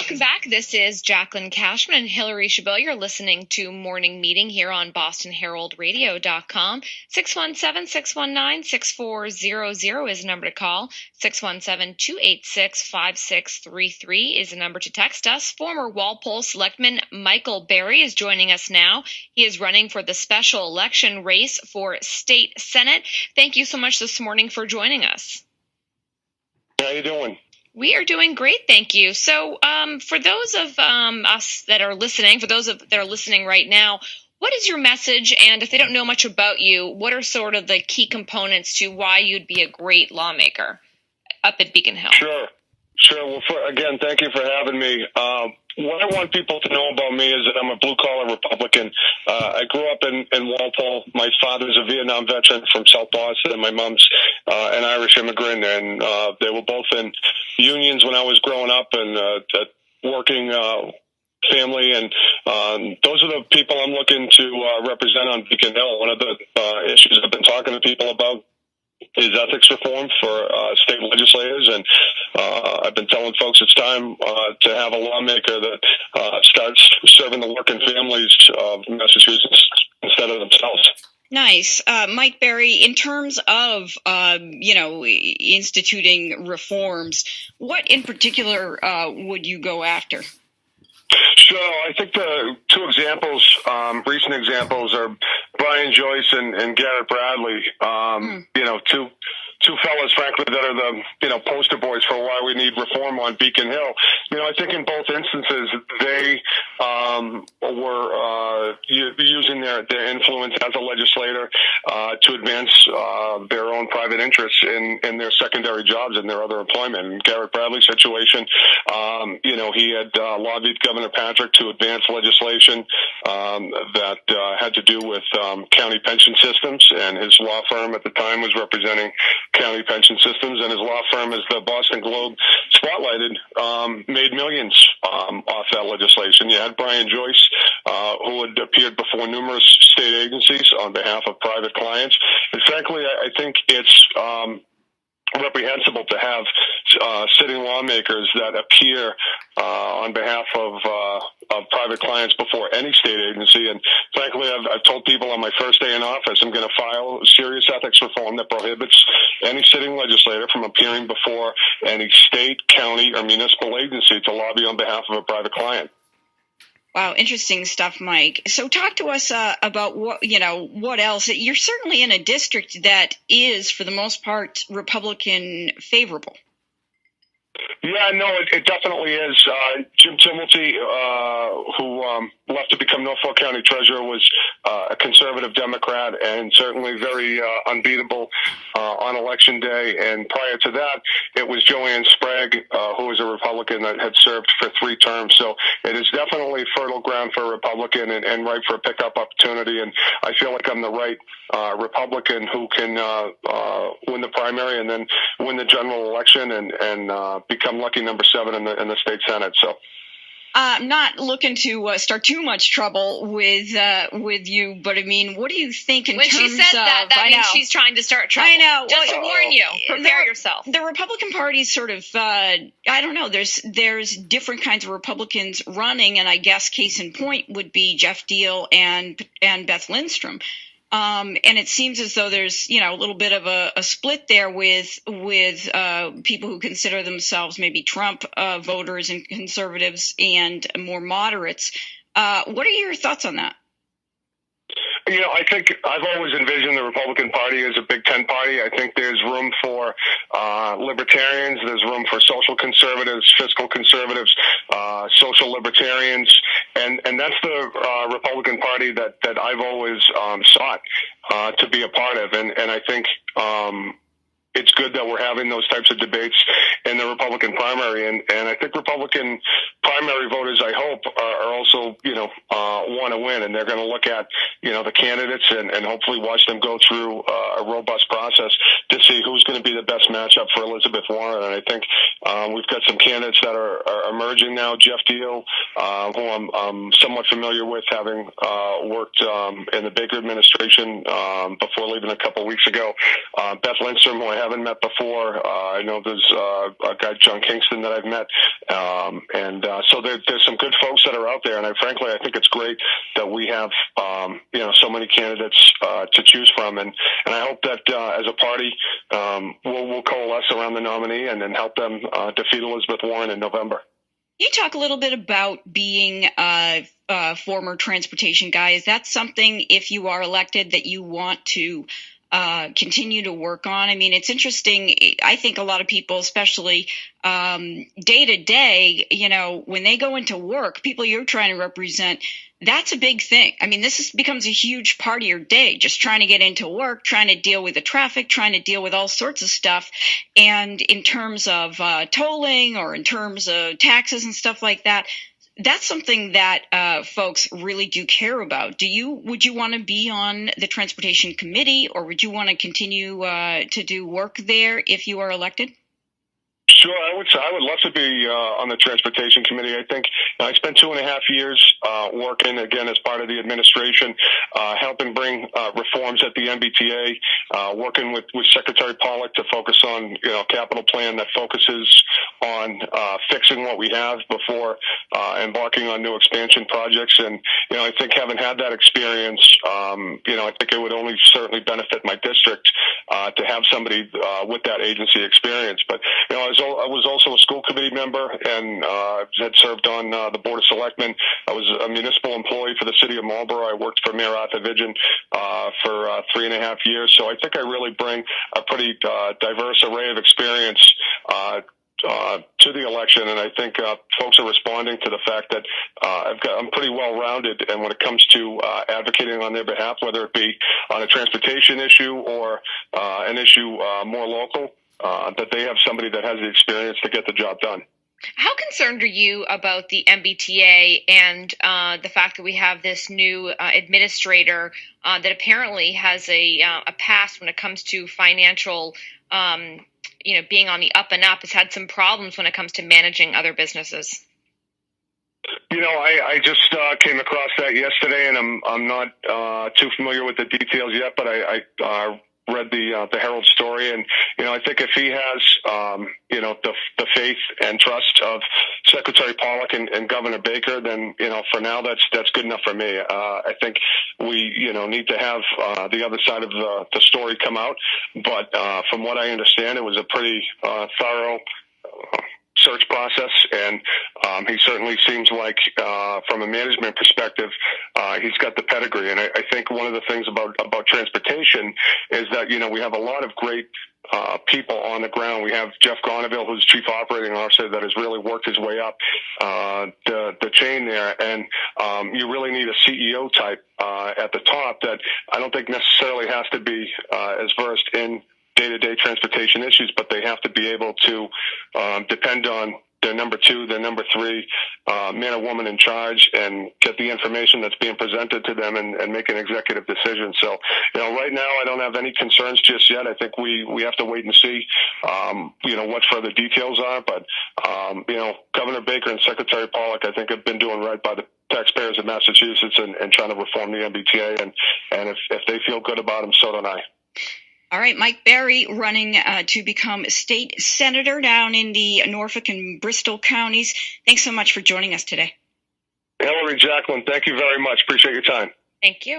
Welcome back. This is Jaclyn, Cashman, and Hillary Chabot. You're listening to Morning Meeting here on BostonHeraldRadio.com. 617-619-6400 is the number to call. 617-286-5633 is the number to text us. Former Walpole Selectman Michael Berry is joining us now. He is running for the special election race for State Senate. Thank you so much this morning for joining us. How you doing? We are doing great, thank you. So for those of us that are listening, that are listening right now, what is your message? And if they don't know much about you, what are sort of the key components to why you'd be a great lawmaker up at Beacon Hill? Sure. Well, again, thank you for having me. What I want people to know about me is that I'm a blue-collar Republican. I grew up in Walpole. My father's a Vietnam veteran from South Boston, and my mom's an Irish immigrant, and they were both in unions when I was growing up and working family, and those are the people I'm looking to represent on Beacon Hill. One of the issues I've been talking to people about is ethics reform for state legislators, and I've been telling folks it's time to have a lawmaker that starts serving the working families of Massachusetts instead of themselves. Nice. Mike Berry, in terms of, instituting reforms, what in particular would you go after? So I think the two examples, recent examples, are Brian Joyce and Garrett Bradley. Two fellas, frankly, that are the poster boys for why we need reform on Beacon Hill. I think in both instances they were using their influence as a legislator to advance their own private interests in their secondary jobs and their other employment. In Garrett Bradley's situation, he had lobbied Governor Patrick to advance legislation that had to do with county pension systems, and his law firm at the time was representing county pension systems, and his law firm, as the Boston Globe spotlighted, made millions off that legislation. You had Brian Joyce, who had appeared before numerous state agencies on behalf of private clients. And frankly, I think it's reprehensible to have sitting lawmakers that appear on behalf of private clients before any state agency. And frankly, I've told people on my first day in office I'm going to file serious ethics reform that prohibits any sitting legislator from appearing before any state, county, or municipal agency to lobby on behalf of a private client. Wow, interesting stuff, Mike. So talk to us about what else. You're certainly in a district that is, for the most part, Republican favorable. Yeah, no, it definitely is. Jim Timilty, who left to become Norfolk County Treasurer, was a conservative Democrat and certainly very unbeatable on Election Day. And prior to that, it was Joanne Sprague, who was a Republican that had served for 3 terms. So it is definitely fertile ground for a Republican and ripe for a pickup opportunity. And I feel like I'm the right Republican who can win the primary and then win the general election and become lucky number 7 in the state Senate. So I'm not looking to start too much trouble with you, but I mean, what do you think in when terms of... When she said that means she's trying to start trouble. I know. Just to warn you, prepare yourself. The Republican Party sort of, I don't know, there's different kinds of Republicans running, and I guess case in point would be Jeff Deal and Beth Lindstrom. And it seems as though there's, a little bit of a split there with people who consider themselves maybe Trump voters and conservatives and more moderates. What are your thoughts on that? I think I've always envisioned the Republican Party as a Big Ten party. I think there's room for libertarians. There's room for social conservatives, fiscal conservatives, social libertarians. And that's the Republican Party that I've always sought to be a part of. And I think it's good that we're having those types of debates in the Republican primary. And I think Republican primary voters, I hope, are also, want to win. And they're going to look at, the candidates and hopefully watch them go through a robust process to see who's going to be the best matchup for Elizabeth Warren. And I think we've got some candidates that are emerging now. Jeff Deal who I'm somewhat familiar with, having worked in the Baker administration before leaving a couple weeks ago. Beth Lindstrom, who I haven't met before. I know there's a guy, John Kingston, that I've met. So there's some good folks that are out there, and I think it's great that we have so many candidates to choose from, and I hope that as a party we'll coalesce around the nominee and then help them defeat Elizabeth Warren in November. You talk a little bit about being a former transportation guy. Is that something, if you are elected, that you want to continue to work on? I mean, it's interesting. I think a lot of people, especially day to day, when they go into work, people you're trying to represent, that's a big thing. I mean, becomes a huge part of your day, just trying to get into work, trying to deal with the traffic, trying to deal with all sorts of stuff. And in terms of tolling or in terms of taxes and stuff like that, that's something that folks really do care about. Would you want to be on the transportation committee, or would you want to continue to do work there if you are elected? Sure, I would love to be on the transportation committee. I think I spent 2.5 years working, again, as part of the administration, helping bring reforms at the MBTA, working with Secretary Pollack to focus on, a capital plan that focuses on fixing what we have before embarking on new expansion projects. And, I think having had that experience, I think it would only certainly benefit my district to have somebody with that agency experience. But, I was also a school committee member and had served on the Board of Selectmen. I was a municipal employee for the city of Marlborough. I worked for Mayor Arthur Vigin for 3.5 years. So I think I really bring a pretty diverse array of experience to the election, and I think folks are responding to the fact that I'm pretty well-rounded, and when it comes to advocating on their behalf, whether it be on a transportation issue or an issue more local, that they have somebody that has the experience to get the job done. How concerned are you about the MBTA and the fact that we have this new administrator that apparently has a past when it comes to financial, being on the up and up, has had some problems when it comes to managing other businesses? I just came across that yesterday, and I'm not too familiar with the details yet, but I read the Herald story, and I think if he has the faith and trust of Secretary Pollack and Governor Baker, then for now that's good enough for me. I think we need to have the other side of the story come out, but from what I understand, it was a pretty thorough search process, and he certainly seems like, from a management perspective, he's got the pedigree. And I think one of the things about transportation is that we have a lot of great people on the ground. We have Jeff Gonneville, who's Chief Operating Officer, that has really worked his way up the chain there, and you really need a CEO type at the top that I don't think necessarily has to be as versed in day-to-day transportation issues, but they have to be able to depend on their number two, their number three, man or woman in charge, and get the information that's being presented to them and make an executive decision. So, right now I don't have any concerns just yet. I think we have to wait and see, what further details are. But, Governor Baker and Secretary Pollack, I think, have been doing right by the taxpayers of Massachusetts and trying to reform the MBTA. And if they feel good about them, so don't I. All right, Mike Berry running to become state senator down in the Norfolk and Bristol counties. Thanks so much for joining us today. Hillary, Jaclyn, thank you very much. Appreciate your time. Thank you.